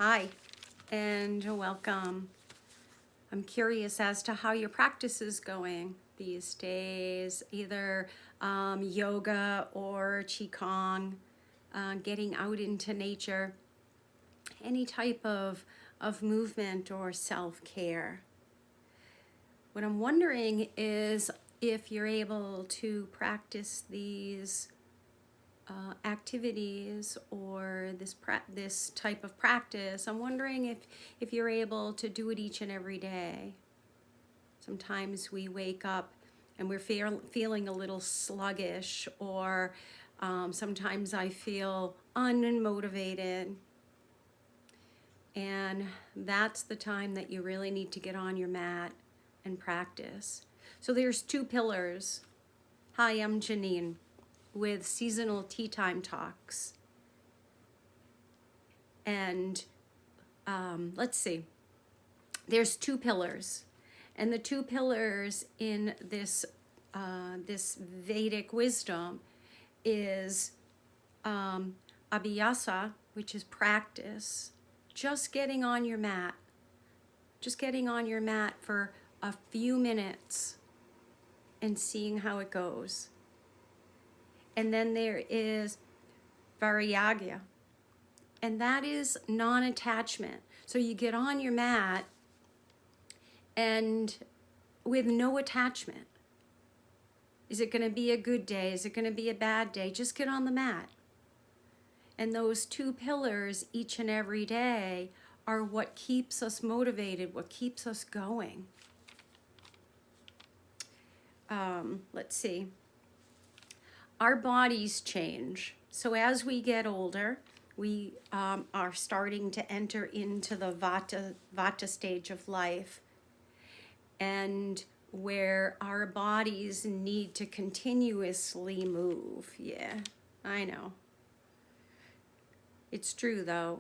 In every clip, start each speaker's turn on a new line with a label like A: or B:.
A: Hi, and welcome. I'm curious as to how your practice is going these days, either yoga or qigong, getting out into nature, any type of movement or self-care. What I'm wondering is if you're able to practice these activities or this type of practice. I'm wondering if you're able to do it each and every day. Sometimes we wake up and we're feeling a little sluggish, or sometimes I feel unmotivated. And that's the time that you really need to get on your mat and practice. So there's two pillars. Hi, I'm Janine with Seasonal Tea Time Talks. And let's see, there's two pillars. And the two pillars in this Vedic wisdom is Abhyasa, which is practice, just getting on your mat. Just getting on your mat for a few minutes and seeing how it goes. And then there is Vairagya, and that is non-attachment. So you get on your mat and with no attachment. Is it going to be a good day? Is it going to be a bad day? Just get on the mat. And those two pillars each and every day are what keeps us motivated, what keeps us going. Let's see. Our bodies change. So as we get older, we are starting to enter into the Vata stage of life, and where our bodies need to continuously move. Yeah, I know. It's true though.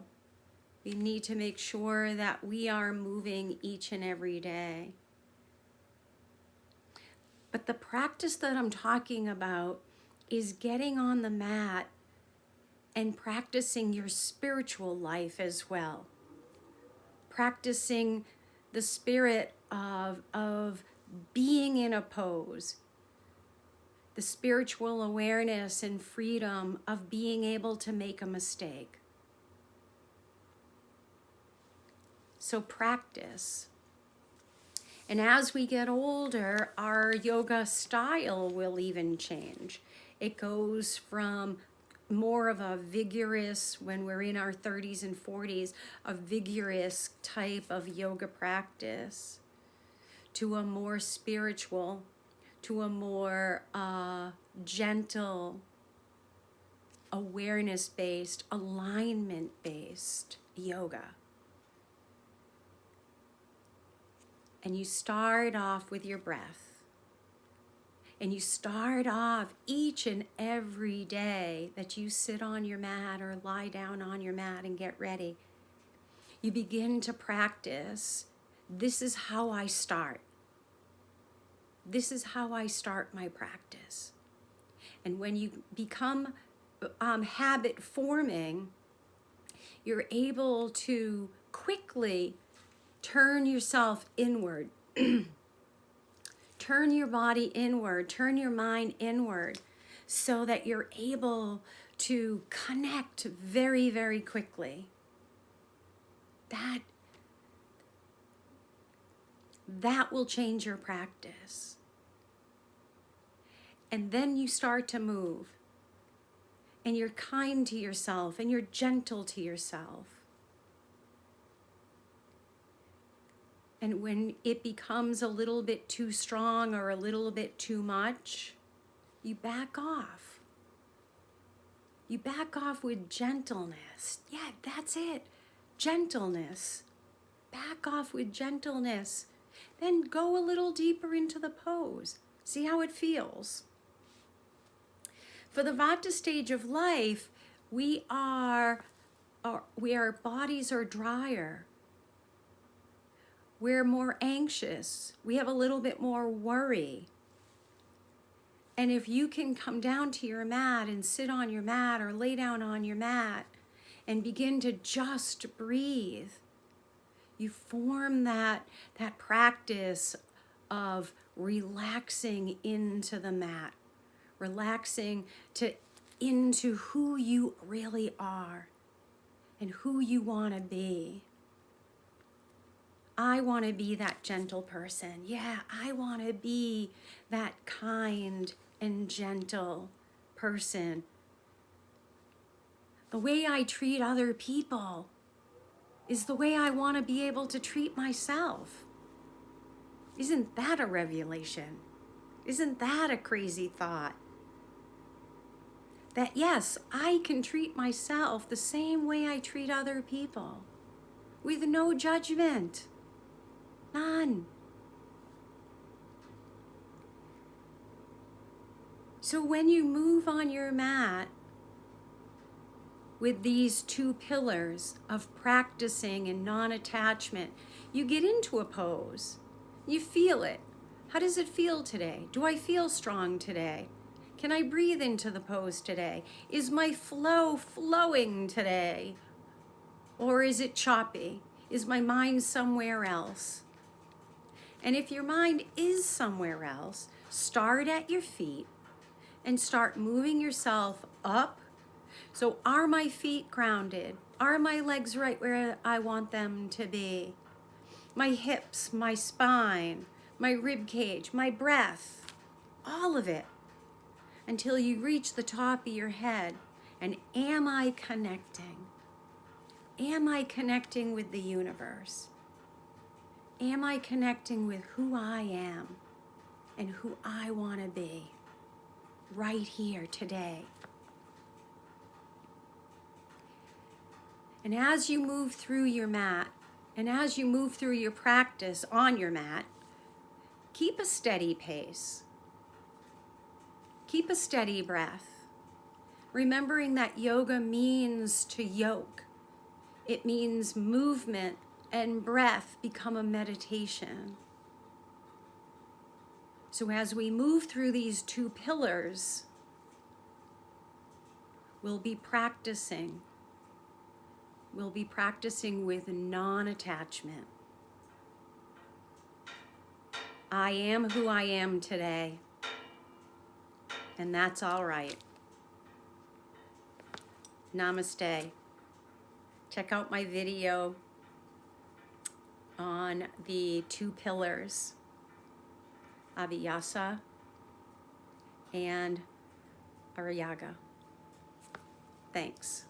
A: We need to make sure that we are moving each and every day. But the practice that I'm talking about is getting on the mat and practicing your spiritual life as well. Practicing the spirit of being in a pose. The spiritual awareness and freedom of being able to make a mistake. So practice. And as we get older, our yoga style will even change. It goes from more of a vigorous, when we're in our 30s and 40s, a vigorous type of yoga practice, to a more spiritual, to a more gentle, awareness-based, alignment-based yoga. And you start off with your breath. And you start off each and every day that you sit on your mat or lie down on your mat and get ready. You begin to practice. This is how I start. This is how I start my practice. And when you become habit forming, you're able to quickly turn yourself inward. Turn your body inward, turn your mind inward, so that you're able to connect very, very quickly. That will change your practice. And then you start to move, and you're kind to yourself, and you're gentle to yourself. And when it becomes a little bit too strong or a little bit too much, you back off. You back off with gentleness. Yeah, that's it. Gentleness. Back off with gentleness. Then go a little deeper into the pose. See how it feels. For the Vata stage of life, our bodies are drier. We're more anxious. We have a little bit more worry. And if you can come down to your mat and sit on your mat or lay down on your mat and begin to just breathe. You form that practice of relaxing into the mat, relaxing into who you really are and who you want to be. I want to be that gentle person. Yeah, I want to be that kind and gentle person. The way I treat other people is the way I want to be able to treat myself. Isn't that a revelation? Isn't that a crazy thought? That yes, I can treat myself the same way I treat other people, with no judgment. None. So when you move on your mat with these two pillars of practicing and non-attachment, you get into a pose. You feel it. How does it feel today? Do I feel strong today? Can I breathe into the pose today? Is my flow flowing today? Or is it choppy? Is my mind somewhere else? And if your mind is somewhere else, start at your feet and start moving yourself up. So are my feet grounded? Are my legs right where I want them to be? My hips, my spine, my rib cage, my breath, all of it, until you reach the top of your head. And am I connecting? Am I connecting with the universe? Am I connecting with who I am and who I want to be right here today? And as you move through your mat, and as you move through your practice on your mat, keep a steady pace. Keep a steady breath. Remembering that yoga means to yoke. It means movement and breath become a meditation. So as we move through these two pillars, we'll be practicing. We'll be practicing with non-attachment. I am who I am today, and that's all right. Namaste. Check out my video on the two pillars, Abhyasa and Vairagya. Thanks.